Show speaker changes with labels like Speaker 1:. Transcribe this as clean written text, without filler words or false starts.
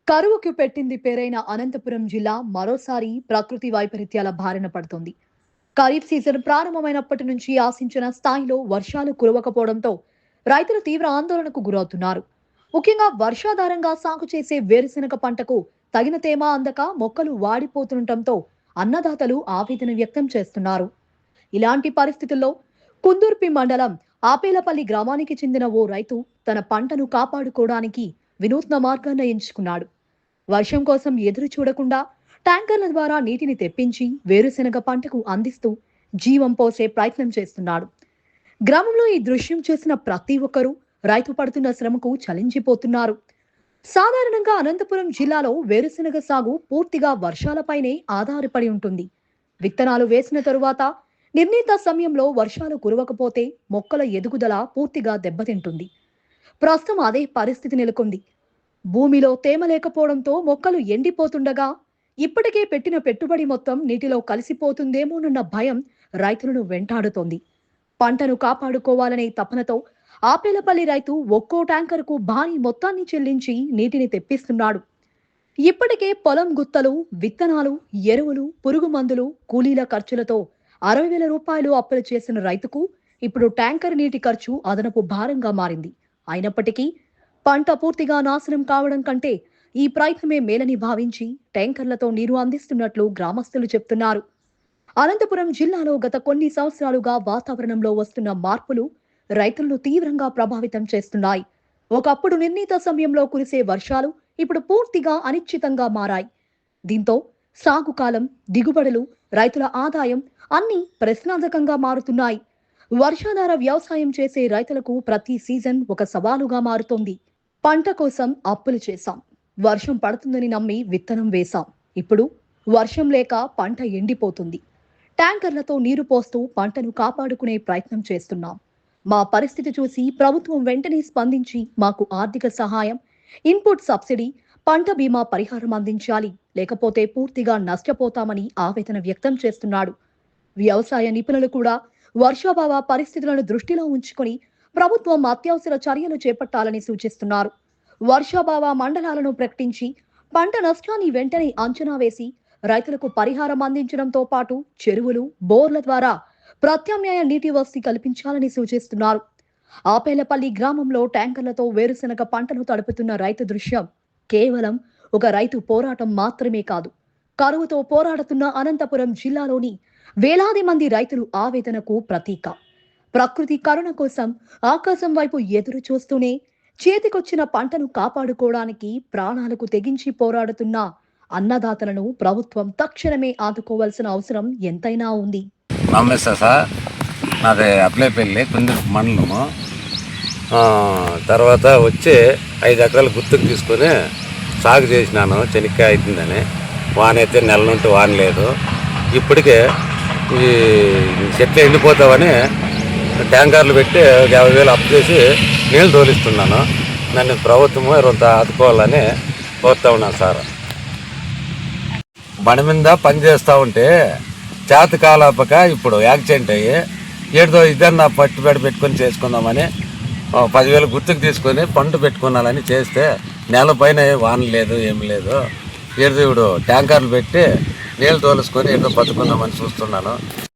Speaker 1: కరువుకు పెట్టింది పేరైన అనంతపురం జిల్లా మరోసారి ప్రకృతి వైపరీత్యాల బారిన పడుతోంది. ఖరీఫ్ సీజన్ ప్రారంభమైనప్పటి నుంచి ఆశించిన స్థాయిలో వర్షాలు కురవకపోవడంతో రైతులు తీవ్ర ఆందోళనకు గురవుతున్నారు. ముఖ్యంగా వర్షాధారంగా సాగు చేసే వేరుశెనగ పంటకు తగిన తేమ అందక మొక్కలు వాడిపోతుండటంతో అన్నదాతలు ఆవేదన వ్యక్తం చేస్తున్నారు. ఇలాంటి పరిస్థితుల్లో కుందుర్పి మండలం ఆపేలపల్లి గ్రామానికి చెందిన ఓ రైతు తన పంటను కాపాడుకోవడానికి వినూత్న మార్గాన్ని ఎంచుకున్నాడు. వర్షం కోసం ఎదురు చూడకుండా ట్యాంకర్ల ద్వారా నీటిని తెప్పించి వేరుశెనగ పంటకు అందిస్తూ జీవం పోసే ప్రయత్నం చేస్తున్నాడు. గ్రామంలో ఈ దృశ్యం చూసిన ప్రతి ఒక్కరూ రైతు పడుతున్న శ్రమకు చలించిపోతున్నారు. సాధారణంగా అనంతపురం జిల్లాలో వేరుశెనగ సాగు పూర్తిగా వర్షాలపైనే ఆధారపడి ఉంటుంది. విత్తనాలు వేసిన తరువాత నిర్ణీత సమయంలో వర్షాలు కురవకపోతే మొక్కల ఎదుగుదల పూర్తిగా దెబ్బతింటుంది. ప్రస్తుతం అదే పరిస్థితి నెలకొంది. భూమిలో తేమ లేకపోవడంతో మొక్కలు ఎండిపోతుండగా ఇప్పటికే పెట్టిన పెట్టుబడి మొత్తం నీటిలో కలిసిపోతుందేమోనన్న భయం రైతులను వెంటాడుతోంది. పంటను కాపాడుకోవాలనే తపనతో ఆపేలపల్లి రైతు ఒక్కో ట్యాంకర్కు భారీ మొత్తాన్ని చెల్లించి నీటిని తెప్పిస్తున్నాడు. ఇప్పటికే పొలం గుత్తలు, విత్తనాలు, ఎరువులు, పురుగు మందులు, కూలీల ఖర్చులతో 60,000 రూపాయలు అప్పులు చేసిన రైతుకు ఇప్పుడు ట్యాంకర్ నీటి ఖర్చు అదనపు భారంగా మారింది. అయినప్పటికీ పంట పూర్తిగా నాశనం కావడం కంటే ఈ ప్రయత్నమే మేలని భావించి ట్యాంకర్లతో నీరు అందిస్తున్నట్లు గ్రామస్తులు చెప్తున్నారు. అనంతపురం జిల్లాలో గత కొన్ని సంవత్సరాలుగా వాతావరణంలో వస్తున్న మార్పులు రైతులను తీవ్రంగా ప్రభావితం చేస్తున్నాయి. ఒకప్పుడు నిర్ణీత సమయంలో కురిసే వర్షాలు ఇప్పుడు పూర్తిగా అనిశ్చితంగా మారాయి. దీంతో సాగు కాలం, దిగుబడులు, రైతుల ఆదాయం అన్నీ ప్రశ్నార్థకంగా మారుతున్నాయి. వర్షాధార వ్యవసాయం చేసే రైతులకు ప్రతి సీజన్ ఒక సవాలుగా మారుతోంది. పంట కోసం అప్పులు చేశాం, వర్షం పడుతుందని నమ్మి విత్తనం వేశాం. ఇప్పుడు వర్షం లేక పంట ఎండిపోతుంది. ట్యాంకర్లతో నీరు పోస్తూ పంటను కాపాడుకునే ప్రయత్నం చేస్తున్నాం. మా పరిస్థితి చూసి ప్రభుత్వం వెంటనే స్పందించి మాకు ఆర్థిక సహాయం, ఇన్పుట్ సబ్సిడీ, పంట బీమా పరిహారం అందించాలి, లేకపోతే పూర్తిగా నష్టపోతామని ఆవేదన వ్యక్తం చేస్తున్నాడు. వ్యవసాయ నిపుణులు కూడా వర్షాభావ పరిస్థితులను దృష్టిలో ఉంచుకొని ప్రభుత్వం అత్యవసర చర్యలు చేపట్టాలని సూచిస్తున్నారు. వర్షాభావ మండలాలను ప్రకటించి పంట నష్టాన్ని వెంటనే అంచనా వేసి రైతులకు పరిహారం అందించడంతో పాటు చెరువులు, బోర్ల ద్వారా ప్రత్యామ్నాయ నీటి వసతి కల్పించాలని సూచిస్తున్నారు. ఆపేలపల్లి గ్రామంలో ట్యాంకర్లతో వేరుశెనగ పంటను తడుపుతున్న రైతు దృశ్యం కేవలం ఒక రైతు పోరాటం మాత్రమే కాదు, కరువుతో పోరాడుతున్న అనంతపురం జిల్లాలోని వేలాది మంది రైతులు ఆవేదనకు ప్రతీక. ప్రకృతి కరుణ కోసం ఆకాశం వైపు ఎదురు చూస్తూనే చేతికొచ్చిన పంటను కాపాడుకోవడానికి ప్రాణాలకు తెగించి పోరాడుతున్న అన్నదాతలను ప్రభుత్వం తక్షణమే ఆదుకోవాల్సిన అవసరం ఎంతైనా ఉంది.
Speaker 2: నమస్తే సార్, నాది అప్లేపల్లి కుందుర్పి మండలము. తర్వాత వచ్చి 5 ఎకరాలు గుర్తుకు తీసుకొని సాగు చేసినాను. చెనిక్కాయ అవుతుందని వాన అయితే నెల నుండి వాన లేదు. ఇప్పటికే ఈ చెట్లు ఎండిపోతావని ట్యాంకర్లు పెట్టి 50,000 అప్పు చేసి నీళ్ళు తోలిస్తున్నాను. నన్ను ప్రభుత్వము కొంత ఆదుకోవాలని కోరుతా ఉన్నాను సార్. బండి మీద పని చేస్తూ ఉంటే చేత కాలాపక ఇప్పుడు యాక్సిడెంట్ అయ్యి ఏదో ఇద్దరు పట్టుబడి పెట్టుకొని చేసుకుందామని 10,000 గుర్తుకు తీసుకొని పంట పెట్టుకున్నాలని చేస్తే నెల పైన వాన లేదు, ఏం లేదు. ఏదో ఇప్పుడు ట్యాంకర్లు పెట్టి నీళ్ళు తోలుసుకొని ఏదో బతుకుందామని చూస్తున్నాను.